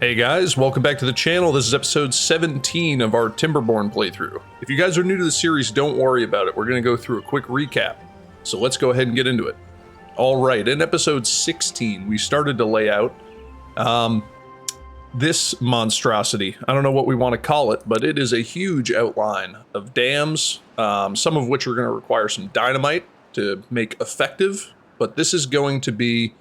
Hey guys, welcome back to the channel. This is episode 17 of our Timberborn playthrough. If you guys are new to the series, don't worry about it. We're going to go through a quick recap. So let's go ahead and get into it. Alright, in episode 16, we started to lay out this monstrosity. I don't know what we want to call it, but it is a huge outline of dams, some of which are going to require some dynamite to make effective. But this is going to be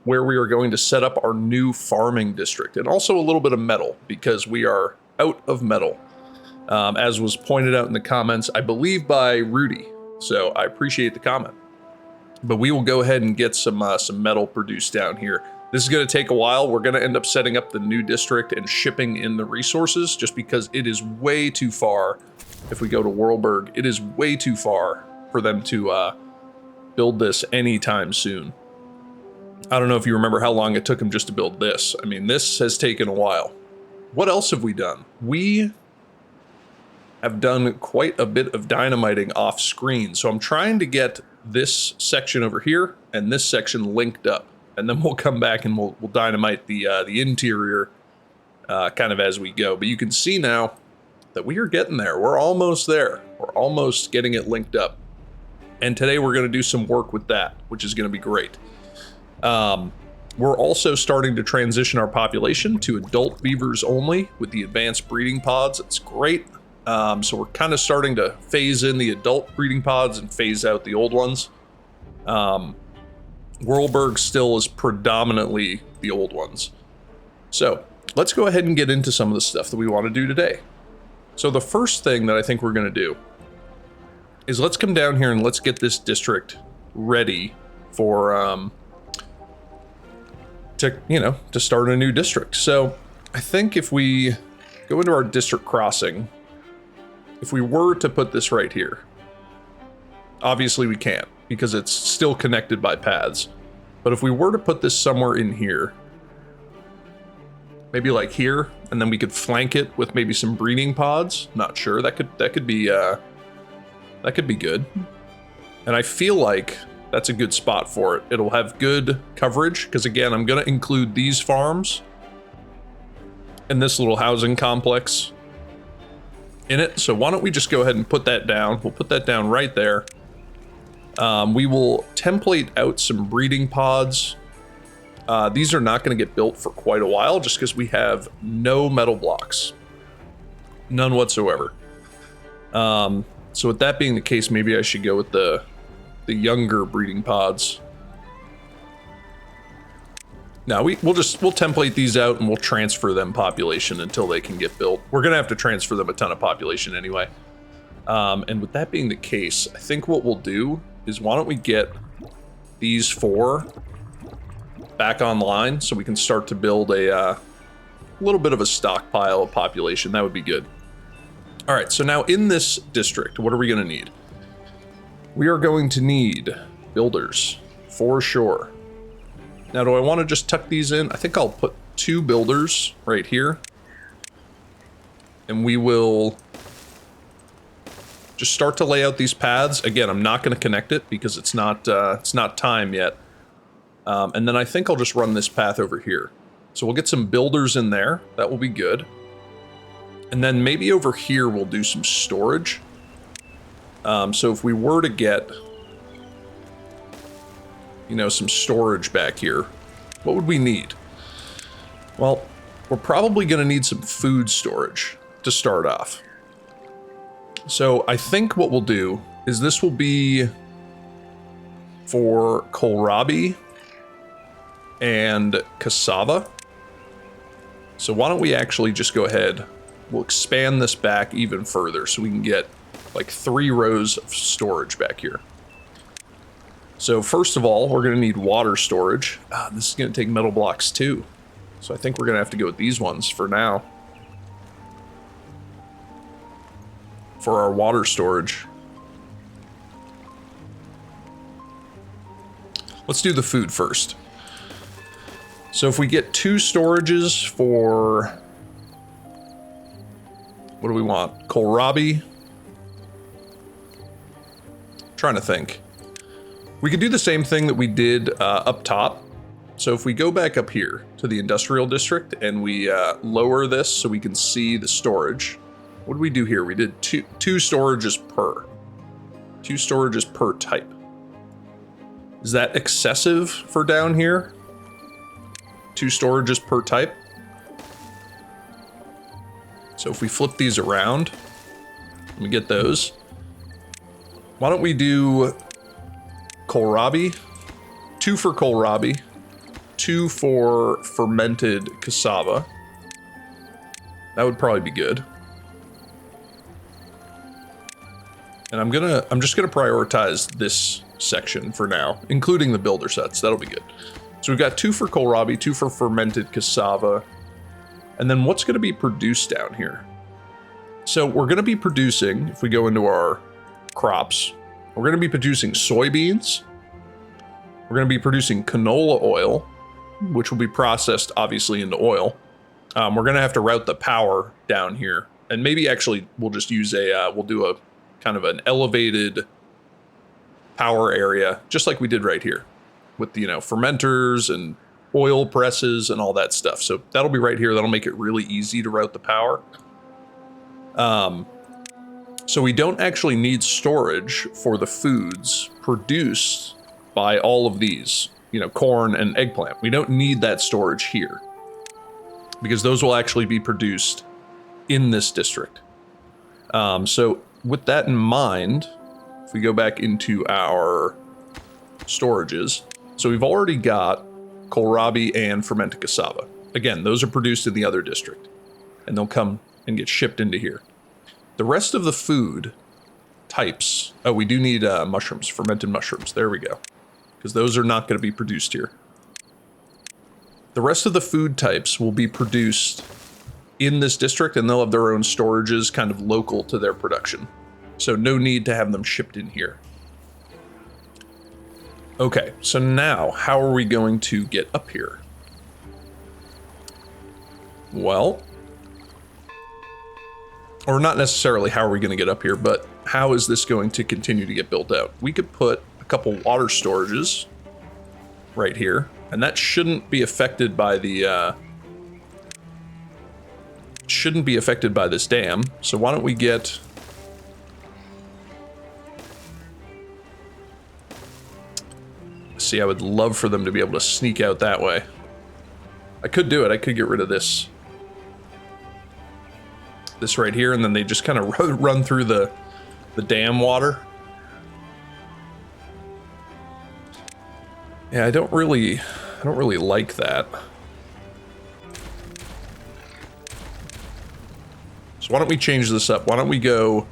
where we are going to set up our new farming district, and also a little bit of metal because we are out of metal, as was pointed out in the comments, I believe by Rudy. So I appreciate the comment. But we will go ahead and get some metal produced down here. This is going to take a while. We're going to end up setting up the new district and shipping in the resources just because it is way too far. If we go to Worldberg, it is way too far for them to build this anytime soon. I don't know if you remember how long it took him just to build this. I mean, this has taken a while. What else have we done? We have done quite a bit of dynamiting off screen. So I'm trying to get this section over here and this section linked up. And then we'll come back and we'll dynamite the interior kind of as we go. But you can see now that we are getting there. We're almost there. We're almost getting it linked up. And today we're going to do some work with that, which is going to be great. We're also starting to transition our population to adult beavers only with the advanced breeding pods. It's great. So we're kind of starting to phase in the adult breeding pods and phase out the old ones. Worldberg still is predominantly the old ones. So let's go ahead and get into some of the stuff that we want to do today. So the first thing that I think we're going to do is let's come down here and let's get this district ready for, to start a new district. So I think if we go into our district crossing, if we were to put this right here, obviously we can't because it's still connected by paths. But if we were to put this somewhere in here, maybe like here, and then we could flank it with maybe some breeding pods. Not sure. That could be good. And I feel like that's a good spot for it. It'll have good coverage because, again, I'm going to include these farms and this little housing complex in it. So why don't we just go ahead and put that down? We'll put that down right there. We will template out some breeding pods. These are not going to get built for quite a while just because we have no metal blocks. None whatsoever. So with that being the case, maybe I should go with the younger breeding pods. Now we'll template these out and we'll transfer them population until they can get built. We're gonna have to transfer them a ton of population anyway. And with that being the case, I think what we'll do is why don't we get these 4 back online so we can start to build a little bit of a stockpile of population. That would be good. All right, so now in this district, what are we gonna need? We are going to need builders, for sure. Now, do I want to just tuck these in? I think I'll put 2 builders right here. And we will just start to lay out these paths. Again, I'm not going to connect it because it's not time yet. And then I think I'll just run this path over here. So we'll get some builders in there. That will be good. And then maybe over here we'll do some storage. So if we were to get, some storage back here, what would we need? Well, we're probably going to need some food storage to start off. So I think what we'll do is this will be for kohlrabi and cassava. So why don't we actually just go ahead, we'll expand this back even further so we can get like 3 rows of storage back here. So first of all, we're going to need water storage. This is going to take metal blocks too. So I think we're going to have to go with these ones for now. For our water storage. Let's do the food first. So if we get 2 storages for, what do we want? Kohlrabi. Trying to think. We could do the same thing that we did up top So if we go back up here to the industrial district and we lower this so we can see the storage, what did we do here? We did two storages per. 2 storages per type. Is that excessive for down here? 2 storages per type. So if we flip these around, let me get those. Why don't we do kohlrabi? 2 for kohlrabi, 2 for fermented cassava. That would probably be good. And I'm just gonna prioritize this section for now, including the builder sets. That'll be good. So we've got 2 for kohlrabi, 2 for fermented cassava. And then what's gonna be produced down here? So we're gonna be producing, if we go into our crops, we're gonna be producing soybeans. We're gonna be producing canola oil, which will be processed obviously into oil. We're gonna have to route the power down here. And maybe actually we'll just use we'll do a kind of an elevated power area, just like we did right here with, fermenters and oil presses and all that stuff. So that'll be right here. That'll make it really easy to route the power. So we don't actually need storage for the foods produced by all of these, corn and eggplant. We don't need that storage here because those will actually be produced in this district. So with that in mind, if we go back into our storages, so we've already got kohlrabi and fermented cassava. Again, those are produced in the other district, and they'll come and get shipped into here. The rest of the food types, oh, we do need mushrooms, fermented mushrooms. There we go, because those are not going to be produced here. The rest of the food types will be produced in this district, and they'll have their own storages kind of local to their production. So no need to have them shipped in here. Okay, so now how are we going to get up here? Well, or not necessarily how are we going to get up here, but how is this going to continue to get built out? We could put a couple water storages right here, and that shouldn't be affected by the this dam. So why don't we get see, I would love for them to be able to sneak out that way. I could do it. I could get rid of this right here, and then they just kind of run through the dam water. Yeah, I don't really like that. So why don't we change this up? Why don't we go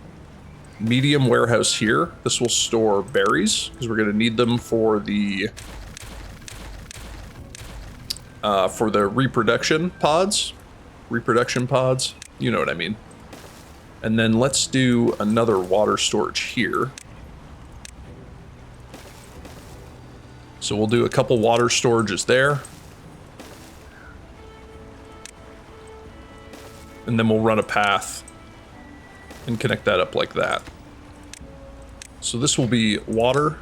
medium warehouse here? This will store berries because we're going to need them for the reproduction pods. You know what I mean. And then let's do another water storage here. So we'll do a couple water storages there. And then we'll run a path and connect that up like that. So this will be water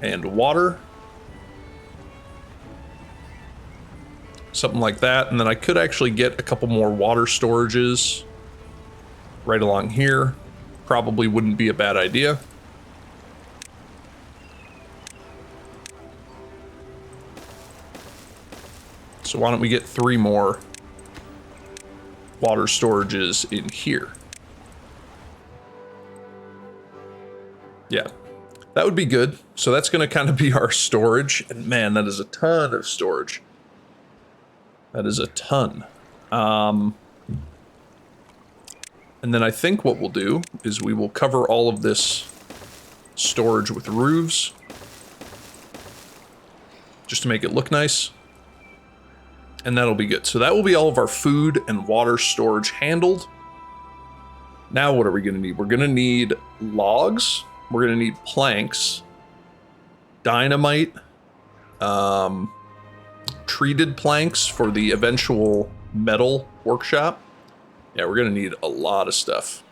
and water. Something like that. And then I could actually get a couple more water storages right along here. Probably wouldn't be a bad idea. So why don't we get 3 more water storages in here? Yeah, that would be good. So that's going to kind of be our storage. And man, that is a ton of storage. That is a ton. And then I think what we'll do is we will cover all of this storage with roofs just to make it look nice. And that'll be good. So that will be all of our food and water storage handled. Now what are we going to need? We're going to need logs. We're going to need planks, dynamite, treated planks for the eventual metal workshop. Yeah, we're going to need a lot of stuff.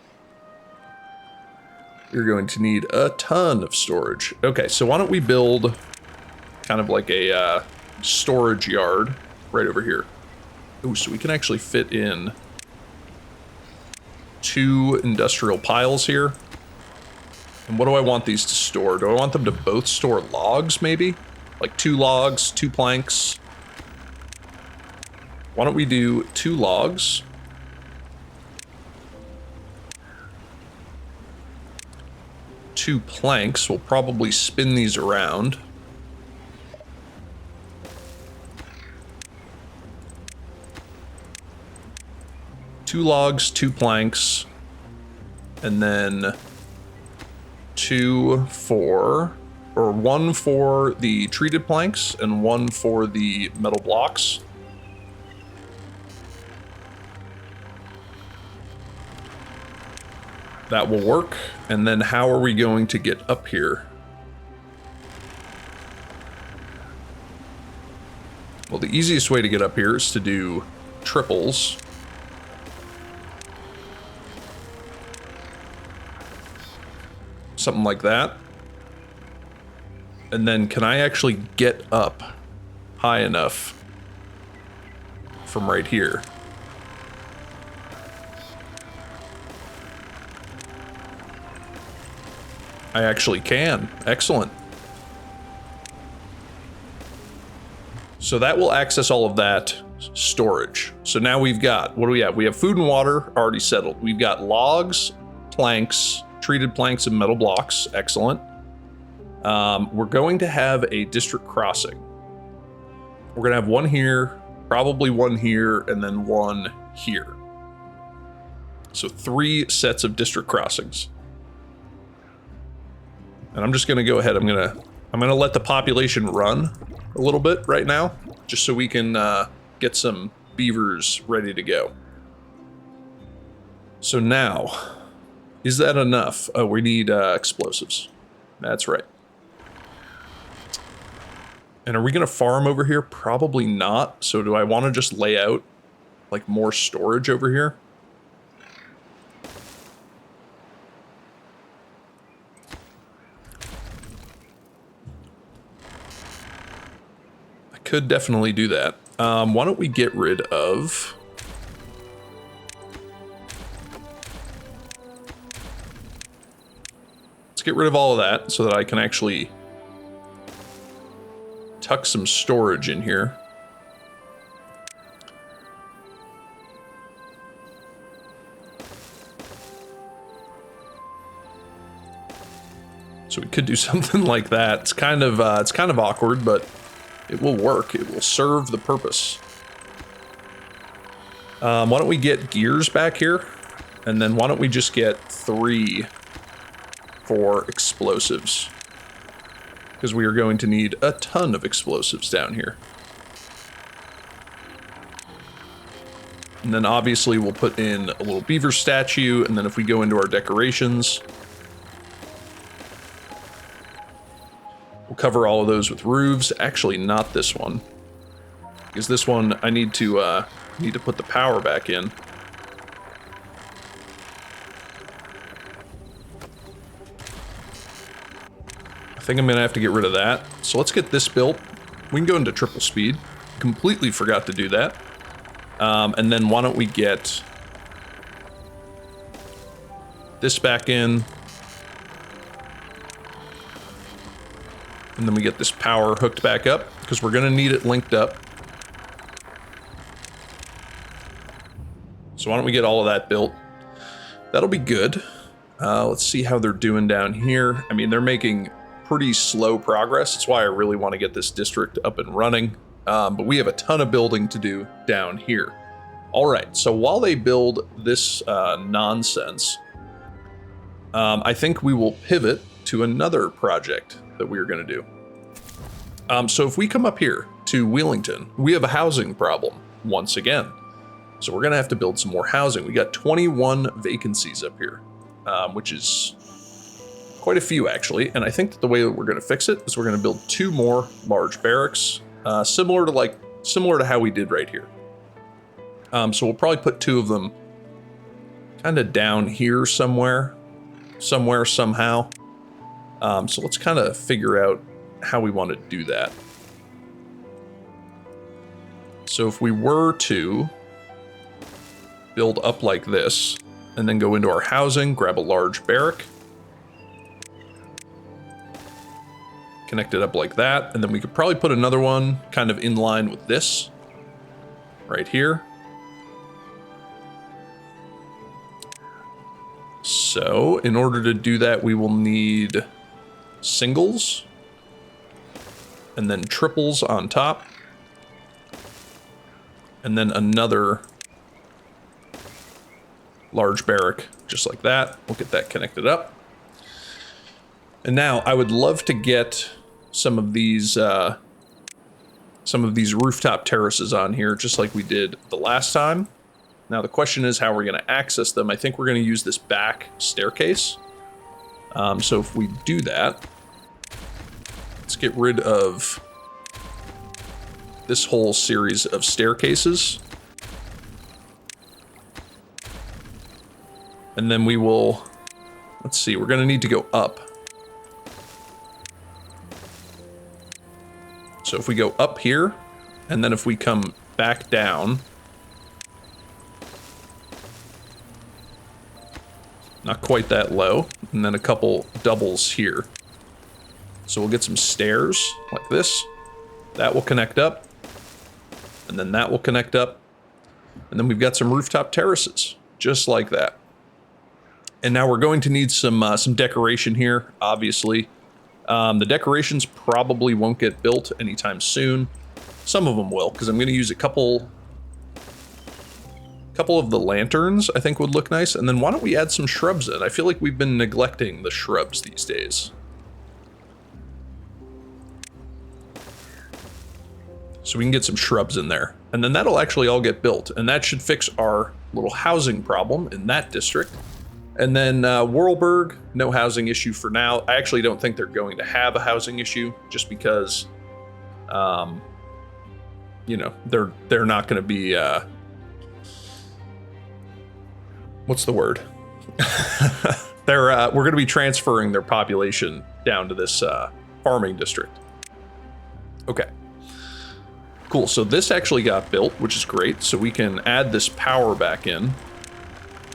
You're going to need a ton of storage. Okay, so why don't we build kind of like a storage yard right over here. Ooh, so we can actually fit in 2 industrial piles here. And what do I want these to store? Do I want them to both store logs, maybe? Like 2 logs, 2 planks. Why don't we do 2 logs? Two planks. We'll probably spin these around. Two logs, 2 planks, and then 2 for, or 1 for the treated planks and 1 for the metal blocks. That will work. And then how are we going to get up here? Well, the easiest way to get up here is to do triples. Something like that. And then can I actually get up high enough from right here? I actually can. Excellent. So that will access all of that storage. So now we've got, what do we have? We have food and water already settled. We've got logs, planks, treated planks, and metal blocks. Excellent. We're going to have a district crossing. We're going to have 1 here, probably 1 here, and then 1 here. So 3 sets of district crossings. And I'm just going to go ahead. I'm going to let the population run a little bit right now, just so we can get some beavers ready to go. So now, is that enough? Oh, we need explosives. That's right. And are we going to farm over here? Probably not. So do I want to just lay out like more storage over here? Could definitely do that. Why don't we get rid of... Let's get rid of all of that so that I can actually tuck some storage in here. So we could do something like that. It's kind of awkward, but it will work. It will serve the purpose. Why don't we get gears back here? And then why don't we just get 3 for explosives? Because we are going to need a ton of explosives down here. And then obviously we'll put in a little beaver statue, and then if we go into our decorations, we'll cover all of those with roofs. Actually, not this one, because this one I need to put the power back in. I think I'm gonna have to get rid of that. So let's get this built. We can go into triple speed. Completely forgot to do that. And then why don't we get this back in. And then we get this power hooked back up, because we're going to need it linked up. So why don't we get all of that built? That'll be good. Let's see how they're doing down here. I mean, they're making pretty slow progress. That's why I really want to get this district up and running. But we have a ton of building to do down here. All right, so while they build this nonsense, I think we will pivot to another project that we're going to do. So if we come up here to Wheelington, we have a housing problem once again. So we're going to have to build some more housing. We got 21 vacancies up here, which is quite a few actually. And I think that the way that we're going to fix it is we're going to build 2 more large barracks, similar to how we did right here. So we'll probably put 2 of them kind of down here somewhere, somehow. So let's kind of figure out how we want to do that. So if we were to build up like this, and then go into our housing, grab a large barrack, connect it up like that, and then we could probably put another one kind of in line with this, right here. So in order to do that, we will need singles, and then triples on top, and then another large barrack, just like that. We'll get that connected up. And now I would love to get some of these rooftop terraces on here, just like we did the last time. Now the question is how we're going to access them. I think we're going to use this back staircase. So if we do that, let's get rid of this whole series of staircases. And then we will, let's see, we're going to need to go up. So if we go up here, and then if we come back down, not quite that low, and then a couple doubles here. So we'll get some stairs like this. That will connect up, and then that will connect up. And then we've got some rooftop terraces, just like that. And now we're going to need some decoration here, obviously. The decorations probably won't get built anytime soon. Some of them will, because I'm going to use a couple of the lanterns, I think would look nice. And then why don't we add some shrubs in? I feel like we've been neglecting the shrubs these days. So we can get some shrubs in there. And then that'll actually all get built. And that should fix our little housing problem in that district. And then Whirlberg, no housing issue for now. I actually don't think they're going to have a housing issue, just because, you know, they're not going to be, what's the word? We're going to be transferring their population down to this farming district. Okay. Cool, so this actually got built, which is great. So we can add this power back in.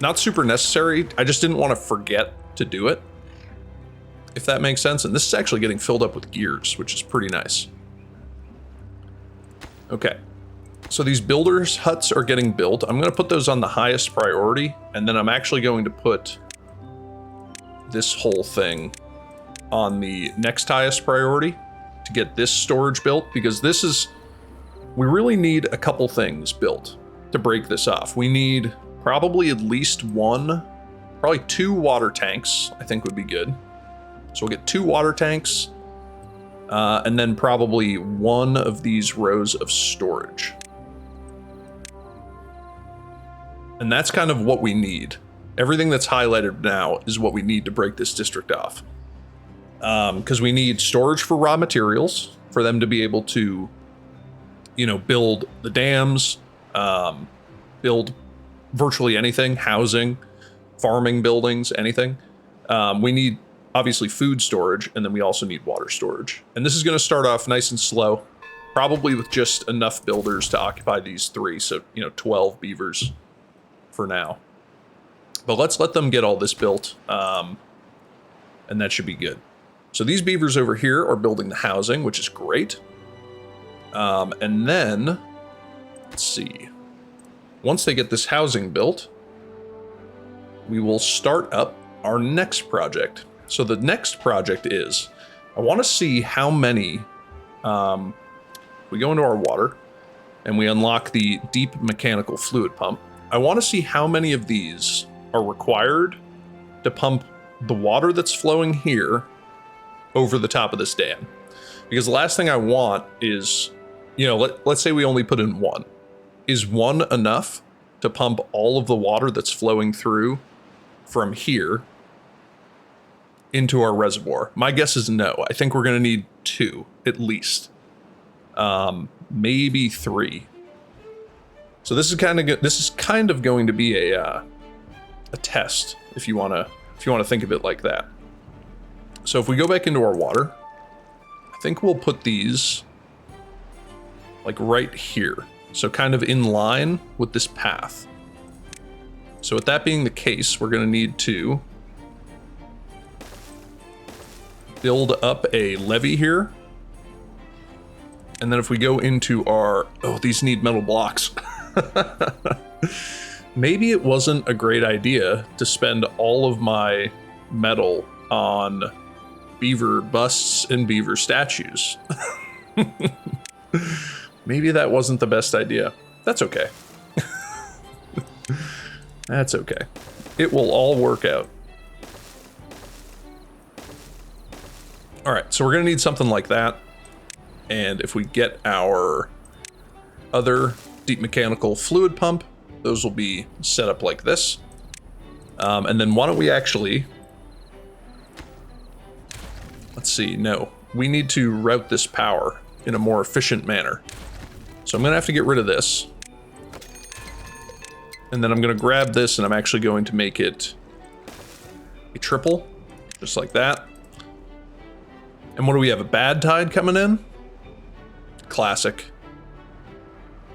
Not super necessary. I just didn't want to forget to do it, if that makes sense. And this is actually getting filled up with gears, which is pretty nice. Okay, so these builders' huts are getting built. I'm going to put those on the highest priority, and then I'm actually going to put this whole thing on the next highest priority to get this storage built, because this is, we really need a couple things built to break this off. We need probably at least one, probably 2 water tanks, I think would be good. So we'll get 2 water tanks, and then probably 1 of these rows of storage. And that's kind of what we need. Everything that's highlighted now is what we need to break this district off. Because we need storage for raw materials, for them to be able to, you know, build the dams, build virtually anything, housing, farming buildings, anything. We need, obviously, food storage, and then we also need water storage. And this is going to start off nice and slow, probably with just enough builders to occupy these 3, so, you know, 12 beavers for now. But let's let them get all this built, and that should be good. So these beavers over here are building the housing, which is great. And then, let's see. Once they get this housing built, we will start up our next project. So the next project is, I want to see how many, we go into our water and we unlock the deep mechanical fluid pump. I want to see how many of these are required to pump the water that's flowing here over the top of this dam. Because the last thing I want is, you know, let's say we only put in 1. Is 1 enough to pump all of the water that's flowing through from here into our reservoir? My guess is no. I think we're going to need 2 at least, maybe 3. So this is kind of going to be a test, if you want to think of it like that. So if we go back into our water, I think we'll put these like right here. So kind of in line with this path. So with that being the case, we're going to need to build up a levee here. And then if we go into our... Oh, these need metal blocks. Maybe it wasn't a great idea to spend all of my metal on beaver busts and beaver statues. Maybe that wasn't the best idea. That's okay. That's okay. It will all work out. All right, so we're gonna need something like that. And if we get our other deep mechanical fluid pump, those will be set up like this. And then why don't we actually, let's see, no, we need to route this power in a more efficient manner. So I'm gonna have to get rid of this. And then I'm gonna grab this and I'm actually going to make it a triple, just like that. And what do we have, a bad tide coming in? Classic.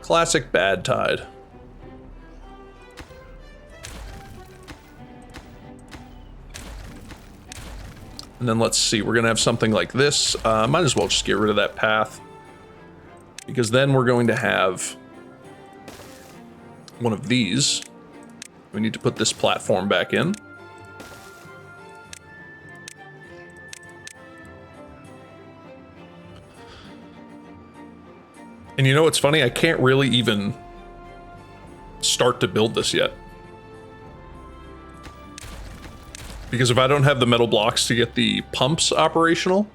Classic bad tide. And then let's see, we're gonna have something like this. Might as well just get rid of that path, because then we're going to have one of these. We need to put this platform back in. And you know what's funny? I can't really even start to build this yet. Because if I don't have the metal blocks to get the pumps operational,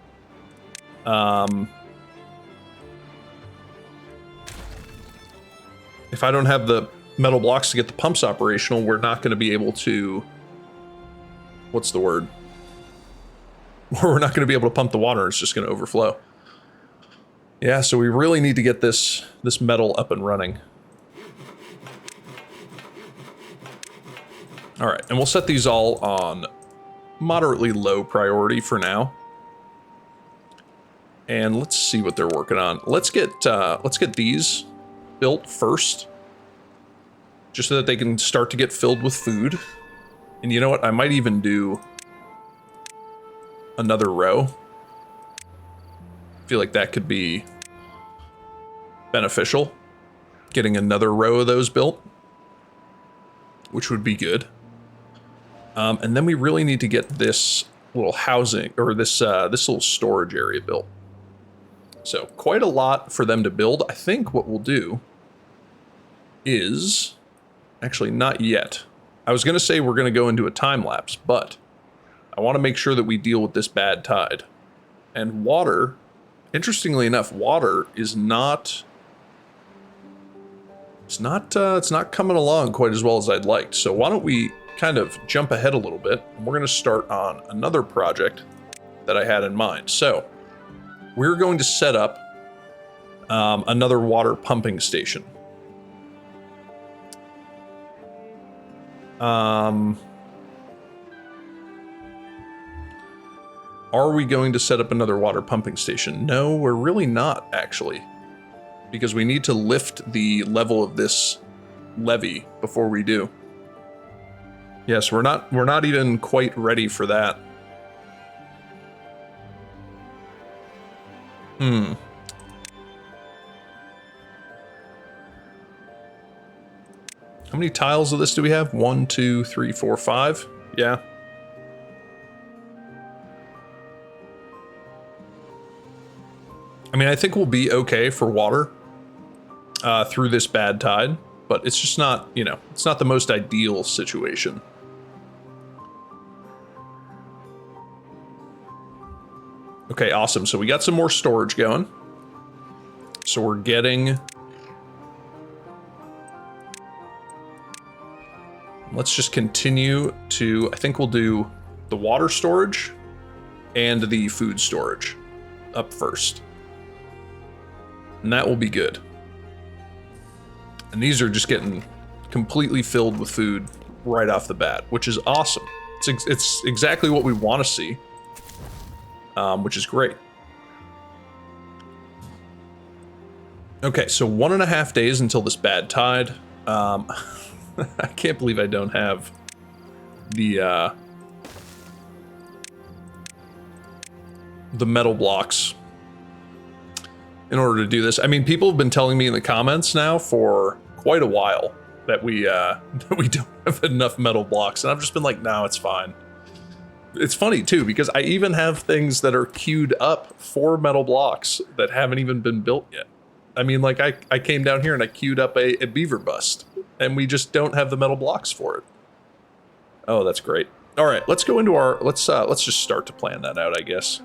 if I don't have the metal blocks to get the pumps operational, we're not going to be able to, what's the word? We're not going to be able to pump the water. It's just going to overflow. Yeah, so we really need to get this metal up and running. All right, and we'll set these all on moderately low priority for now. And let's see what they're working on. Let's get these built first, just so that they can start to get filled with food. And you know what? I might even do another row. I feel like that could be beneficial, getting another row of those built, which would be good. And then we really need to get this little housing, or this little storage area built. So quite a lot for them to build. I think what we'll do is, actually not yet. I was gonna say we're gonna go into a time lapse, but I want to make sure that we deal with this bad tide. And water, interestingly enough, water is not, it's not coming along quite as well as I'd liked. So why don't we kind of jump ahead a little bit, and we're going to start on another project that I had in mind. So we're going to set up another water pumping station. Are we going to set up another water pumping station? No, we're really not, actually, because we need to lift the level of this levee before we do. Yes, we're not even quite ready for that. How many tiles of this do we have? 1, 2, 3, 4, 5. Yeah. I mean, I think we'll be okay for water through this bad tide, but it's just not, you know, it's not the most ideal situation. Okay, awesome. So we got some more storage going. So we're getting... Let's just continue to... I think we'll do the water storage and the food storage up first. And that will be good. And these are just getting completely filled with food right off the bat, which is awesome. It's exactly what we want to see. Which is great. Okay, so 1.5 days until this bad tide. I can't believe I don't have the metal blocks in order to do this. I mean, people have been telling me in the comments now for quite a while that we that we don't have enough metal blocks, and I've just been like, no, it's fine. It's funny too, because I even have things that are queued up for metal blocks that haven't even been built yet. I mean, like I came down here and I queued up a beaver bust, and we just don't have the metal blocks for it. Oh, that's great. All right, let's go into our, let's just start to plan that out, I guess.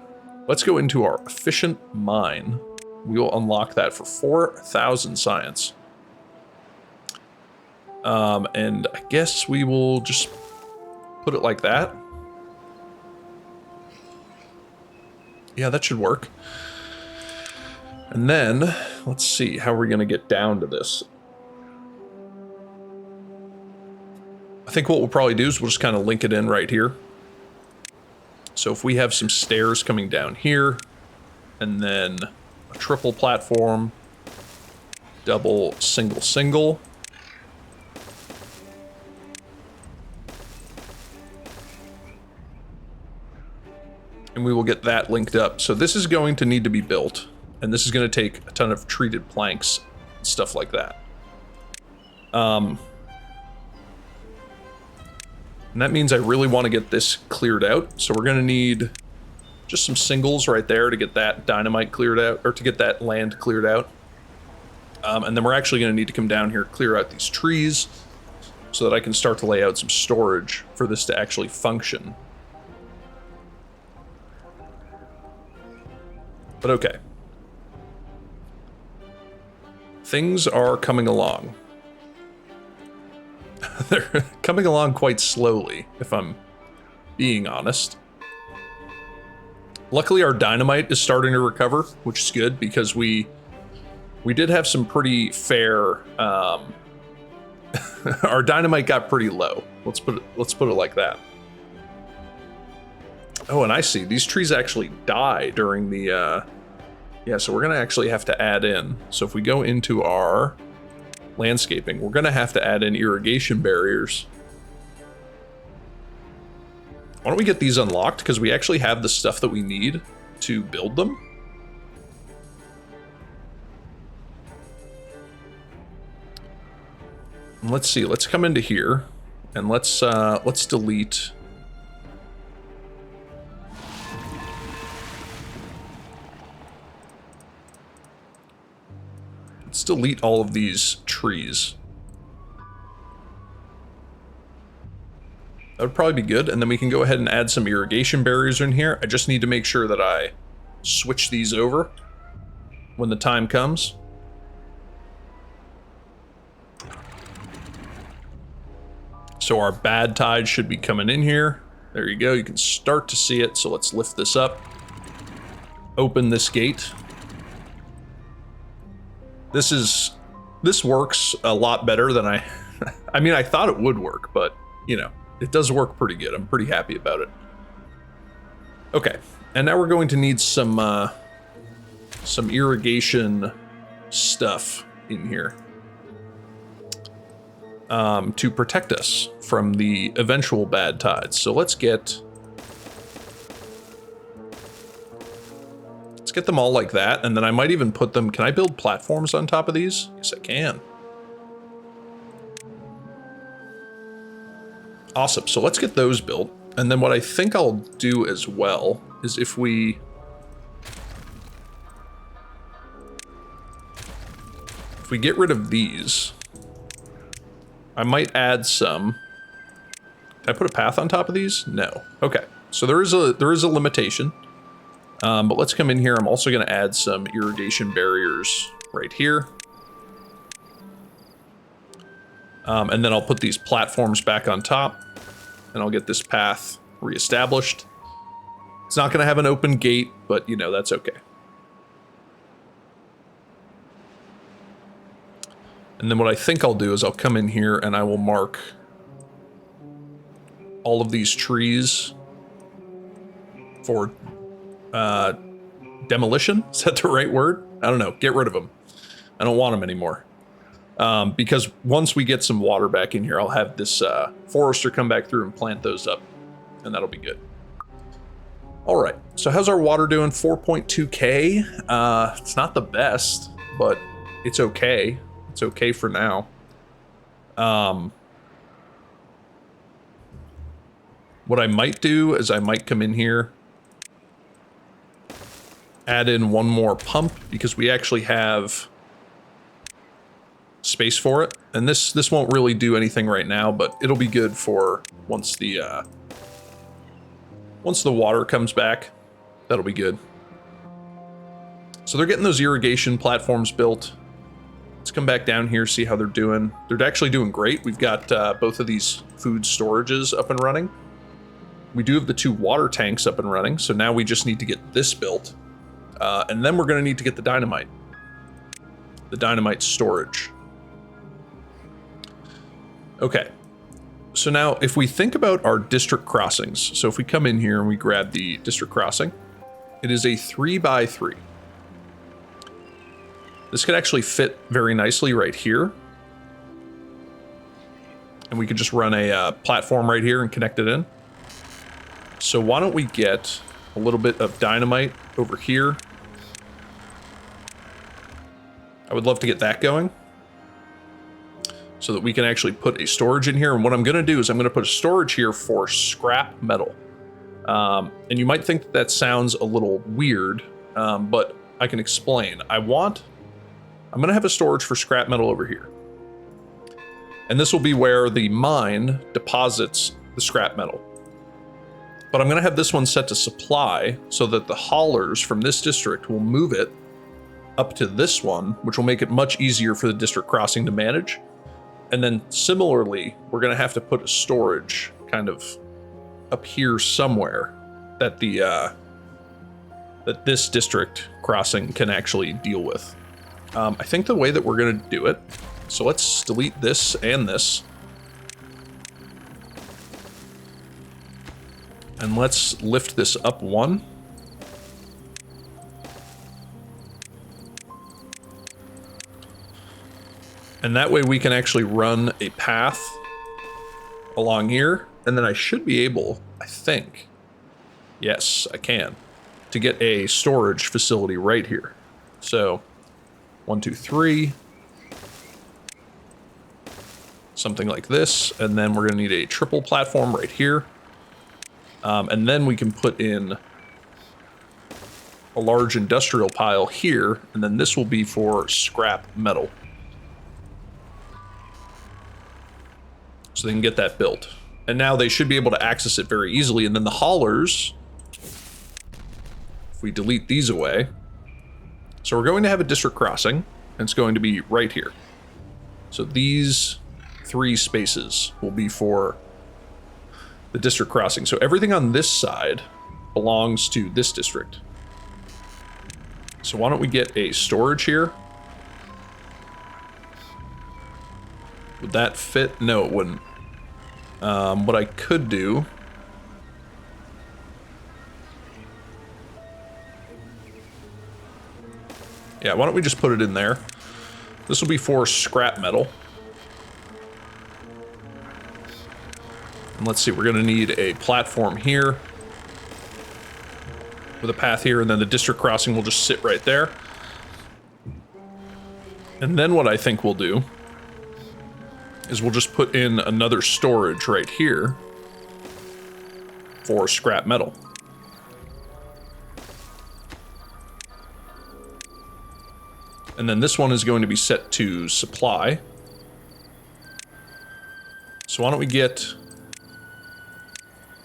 Let's go into our efficient mine. We will unlock that for 4,000 science. And I guess we will just put it like that. Yeah, that should work. And then, let's see, how are we going to get down to this? I think what we'll probably do is we'll just kind of link it in right here. So if we have some stairs coming down here, and then a triple platform, double, single, single. And we will get that linked up. So this is going to need to be built, and this is going to take a ton of treated planks, stuff like that. And that means I really want to get this cleared out. So we're going to need just some singles right there to get that dynamite cleared out, or to get that land cleared out. And then we're actually going to need to come down here, clear out these trees, so that I can start to lay out some storage for this to actually function. But okay. Things are coming along. They're coming along quite slowly, if I'm being honest. Luckily, our dynamite is starting to recover, which is good, because we did have some pretty fair... our dynamite got pretty low. Let's put it like that. Oh, and I see. These trees actually die during the... Yeah, so we're going to actually have to add in. So if we go into our landscaping, we're going to have to add in irrigation barriers. Why don't we get these unlocked? Because we actually have the stuff that we need to build them. And let's see. Let's come into here and let's delete... Let's delete all of these trees. That would probably be good, and then we can go ahead and add some irrigation barriers in here. I just need to make sure that I switch these over when the time comes. So our bad tide should be coming in here. There you go, you can start to see it. So let's lift this up. Open this gate. This works a lot better than I mean, I thought it would work, but, you know, it does work pretty good. I'm pretty happy about it. Okay, and now we're going to need some irrigation stuff in here to protect us from the eventual bad tides. So let's get them all like that, and then I might even put them... Can I build platforms on top of these? Yes, I can. Awesome, so let's get those built. And then what I think I'll do as well is if we... get rid of these, I might add some... Can I put a path on top of these? No. Okay, so there is a limitation. But let's come in here. I'm also going to add some irrigation barriers right here. And then I'll put these platforms back on top, and I'll get this path reestablished. It's not going to have an open gate, but, you know, that's okay. And then what I think I'll do is I'll come in here and I will mark all of these trees for... demolition? Is that the right word? I don't know. Get rid of them. I don't want them anymore. Because once we get some water back in here, I'll have this forester come back through and plant those up, and that'll be good. All right, so how's our water doing? 4.2K. It's not the best, but it's okay. It's okay for now. What I might do is I might come in here, add in one more pump, because we actually have space for it. And this won't really do anything right now, but it'll be good for once the water comes back. That'll be good. So they're getting those irrigation platforms built. Let's come back down here, see how they're doing. They're actually doing great. We've got both of these food storages up and running. We do have the 2 water tanks up and running, so now we just need to get this built. And then we're going to need to get the dynamite. The dynamite storage. Okay. So now, if we think about our district crossings, so if we come in here and we grab the district crossing, it is a 3x3. This could actually fit very nicely right here. And we could just run a platform right here and connect it in. So why don't we get a little bit of dynamite over here. I would love to get that going, so that we can actually put a storage in here. And what I'm going to do is I'm going to put a storage here for scrap metal. And you might think that sounds a little weird, but I can explain. I'm going to have a storage for scrap metal over here. And this will be where the mine deposits the scrap metal. But I'm going to have this one set to supply so that the haulers from this district will move it up to this one, which will make it much easier for the district crossing to manage. And then similarly, we're going to have to put a storage kind of up here somewhere that that this district crossing can actually deal with. I think the way that we're going to do it, so let's delete this and this. And let's lift this up 1. And that way we can actually run a path along here. And then I should be able, I think, yes, I can, to get a storage facility right here. So 1, 2, 3. Something like this. And then we're going to need a triple platform right here. And then we can put in a large industrial pile here, and then this will be for scrap metal. So they can get that built. And now they should be able to access it very easily. And then the haulers, if we delete these away, so we're going to have a district crossing, and it's going to be right here. So these 3 spaces will be for the district crossing. So everything on this side belongs to this district. So why don't we get a storage here? Would that fit? No, it wouldn't. What I could do... yeah, why don't we just put it in there? This will be for scrap metal. And let's see, we're going to need a platform here with a path here, and then the district crossing will just sit right there. And then what I think we'll do is we'll just put in another storage right here for scrap metal. And then this one is going to be set to supply. So why don't we get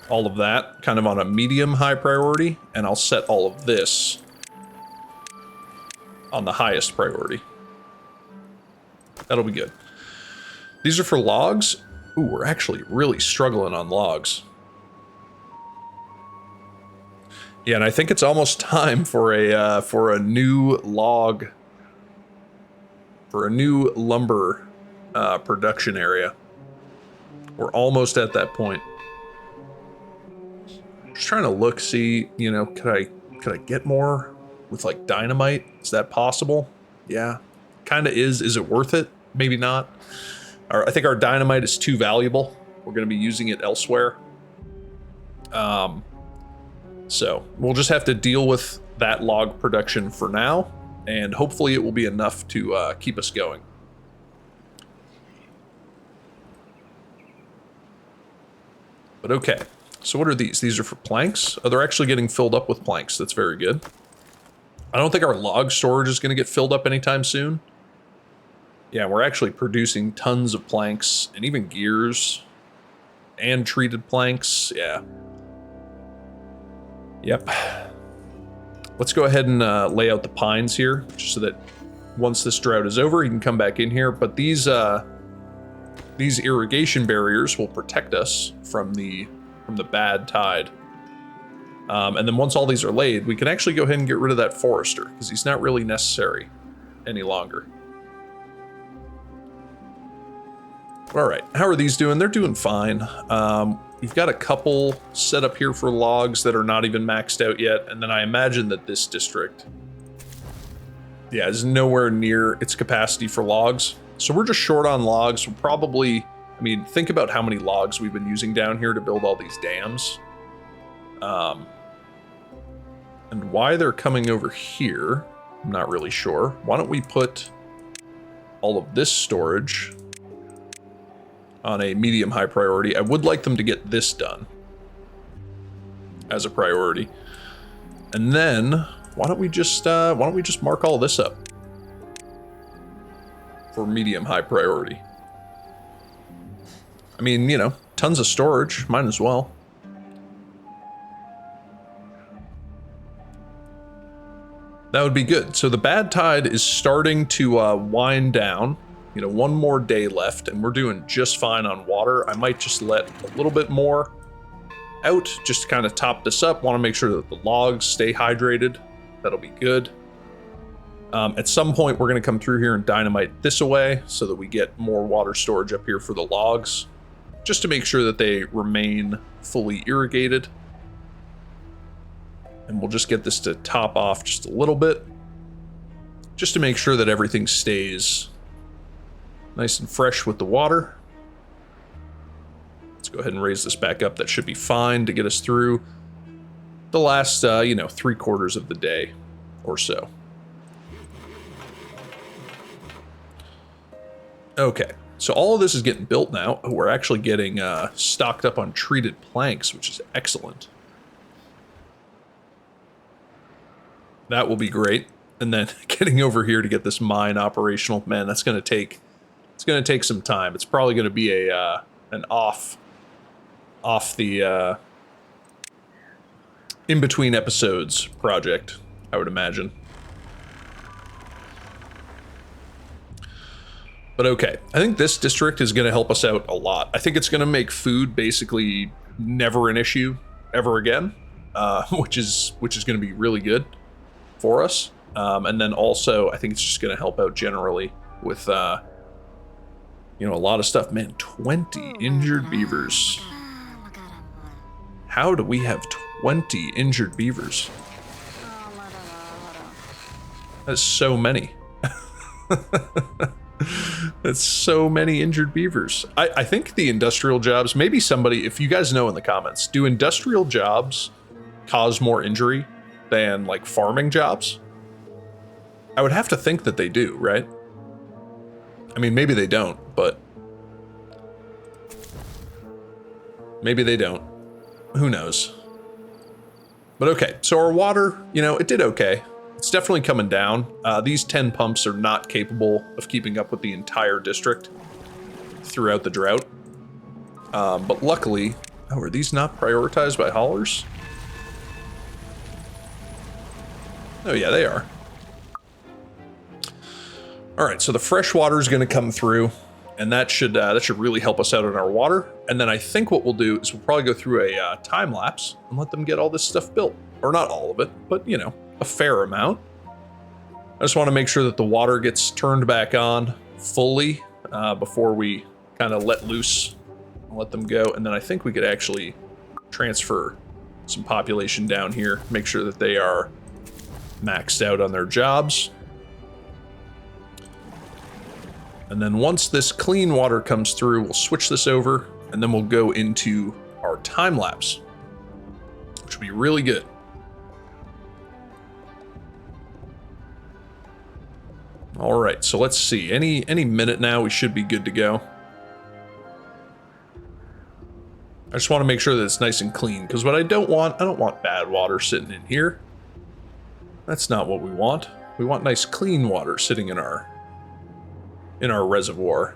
all of that kind of on a medium high priority, and I'll set all of this on the highest priority. That'll be good. These are for logs. Ooh, we're actually really struggling on logs. Yeah, and I think it's almost time for a new log, for a new lumber production area. We're almost at that point. Just trying to look, see, you know, could I get more with like dynamite? Is that possible? Yeah, kind of is. Is it worth it? Maybe not. I think our dynamite is too valuable. We're going to be using it elsewhere. So we'll just have to deal with that log production for now, and hopefully it will be enough to keep us going. But okay, so what are these? These are for planks. Oh, they're actually getting filled up with planks. That's very good. I don't think our log storage is going to get filled up anytime soon. Yeah, we're actually producing tons of planks and even gears and treated planks. Yeah. Yep. Let's go ahead and lay out the pines here, just so that once this drought is over, you can come back in here. But these irrigation barriers will protect us from the bad tide. And then once all these are laid, we can actually go ahead and get rid of that forester, because he's not really necessary any longer. All right, how are these doing? They're doing fine. We've got a couple set up here for logs that are not even maxed out yet, and then I imagine that this district, yeah, is nowhere near its capacity for logs. So we're just short on logs. We'll probably, I mean, think about how many logs we've been using down here to build all these dams. And why they're coming over here, I'm not really sure. Why don't we put all of this storage on a medium high priority? I would like them to get this done as a priority. And then why don't we just mark all this up for medium high priority? I mean, you know, tons of storage, might as well. That would be good. So the bad tide is starting to wind down. You know, one more day left, and we're doing just fine on water. I might just let a little bit more out, just to kind of top this up. Want to make sure that the logs stay hydrated. That'll be good. At some point, we're going to come through here and dynamite this away so that we get more water storage up here for the logs, just to make sure that they remain fully irrigated. And we'll just get this to top off just a little bit, just to make sure that everything stays nice and fresh with the water. Let's go ahead and raise this back up. That should be fine to get us through the last, 3/4 of the day or so. Okay, so all of this is getting built now. We're actually getting stocked up on treated planks, which is excellent. That will be great. And then getting over here to get this mine operational, man, that's going to take, it's going to take some time. It's probably going to be a an off the in between episodes project, I would imagine. But okay, I think this district is going to help us out a lot. I think it's going to make food basically never an issue ever again, which is going to be really good for us. And then also, I think it's just going to help out generally with, a lot of stuff. Man, 20 injured beavers. How do we have 20 injured beavers? That's so many. That's so many injured beavers. I think the industrial jobs, maybe somebody, if you guys know in the comments, do industrial jobs cause more injury than like farming jobs? I would have to think that they do, right? I mean, maybe they don't, but maybe they don't. Who knows? But okay, so our water, it did okay. It's definitely coming down. These 10 pumps are not capable of keeping up with the entire district throughout the drought. But luckily, are these not prioritized by haulers? Oh yeah, they are. All right, so the fresh water is going to come through, and that should really help us out in our water. And then I think what we'll do is we'll probably go through a time lapse and let them get all this stuff built, or not all of it, but a fair amount. I just want to make sure that the water gets turned back on fully before we kind of let loose and let them go. And then I think we could actually transfer some population down here, make sure that they are maxed out on their jobs. And then once this clean water comes through, we'll switch this over, and then we'll go into our time lapse, which will be really good. All right, so let's see. Any minute now, we should be good to go. I just want to make sure that it's nice and clean, because what I don't want bad water sitting in here. That's not what we want. We want nice clean water sitting in our reservoir.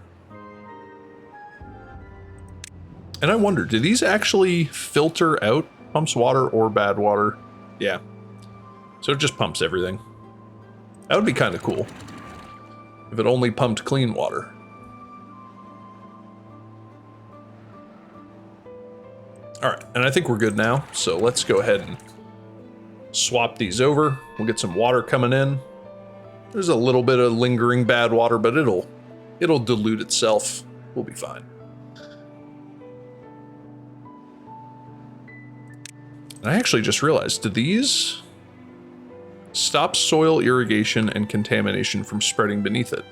And I wonder, do these actually filter out pumps water or bad water? Yeah. So it just pumps everything. That would be kind of cool if it only pumped clean water. All right, and I think we're good now. So let's go ahead and swap these over. We'll get some water coming in. There's a little bit of lingering bad water, but it'll dilute itself. We'll be fine. And I actually just realized, do these stop soil irrigation and contamination from spreading beneath it?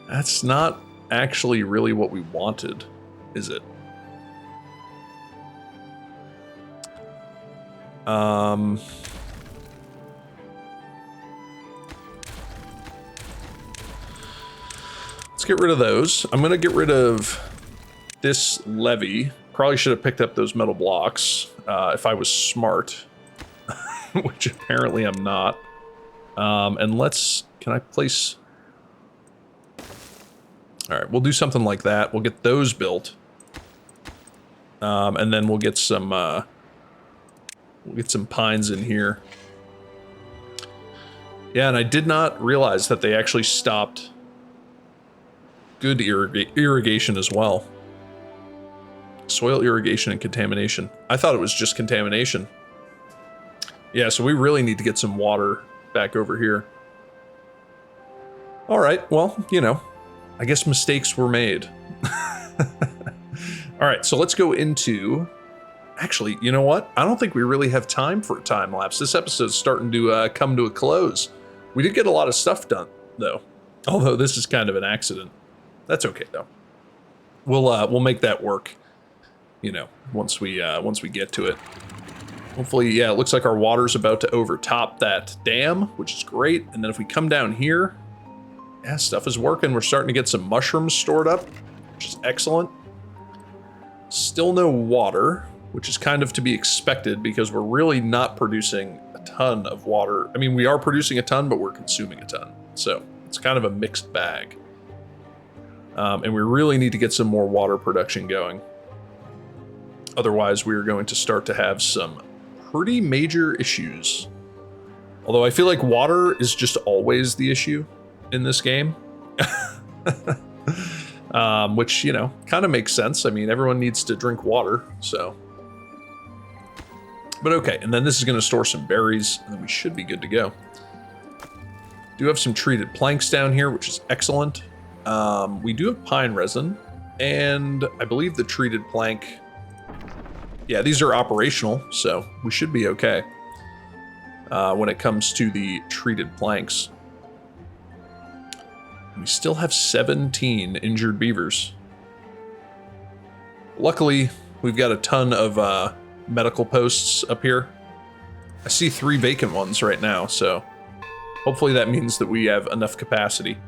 That's not actually really what we wanted, is it? Let's get rid of those. I'm gonna get rid of this levee. Probably should have picked up those metal blocks if I was smart, which apparently I'm not. And can I place? All right, we'll do something like that. We'll get those built, and then we'll get some pines in here. Yeah, and I did not realize that they actually stopped good irrigation as well. Soil irrigation and contamination. I thought it was just contamination. Yeah, so we really need to get some water back over here. All right, well, you know, I guess mistakes were made. All right, so let's go into... Actually, you know what? I don't think we really have time for a time lapse. This episode's starting to come to a close. We did get a lot of stuff done, though. Although this is kind of an accident. That's okay, though. We'll make that work. You know, once we get to it. Hopefully, yeah, it looks like our water's about to overtop that dam, which is great. And then if we come down here, yeah, stuff is working. We're starting to get some mushrooms stored up, which is excellent. Still no water, which is kind of to be expected because we're really not producing a ton of water. I mean, we are producing a ton, but we're consuming a ton. So it's kind of a mixed bag. And we really need to get some more water production going. Otherwise, we are going to start to have some pretty major issues. Although I feel like water is just always the issue in this game. Which, you know, kind of makes sense. I mean, everyone needs to drink water, so. But okay, and then this is going to store some berries, and then we should be good to go. Do have some treated planks down here, which is excellent. We do have pine resin, and I believe the treated plank... Yeah, these are operational, so we should be okay when it comes to the treated planks. We still have 17 injured beavers. Luckily, we've got a ton of medical posts up here. I see 3 vacant ones right now, so hopefully that means that we have enough capacity.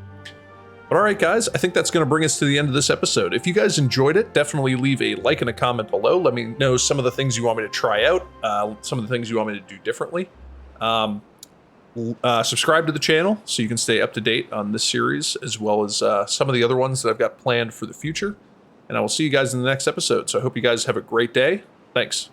But all right, guys, I think that's going to bring us to the end of this episode. If you guys enjoyed it, definitely leave a like and a comment below. Let me know some of the things you want me to try out, some of the things you want me to do differently. Subscribe to the channel so you can stay up to date on this series, as well as some of the other ones that I've got planned for the future. And I will see you guys in the next episode. So I hope you guys have a great day. Thanks.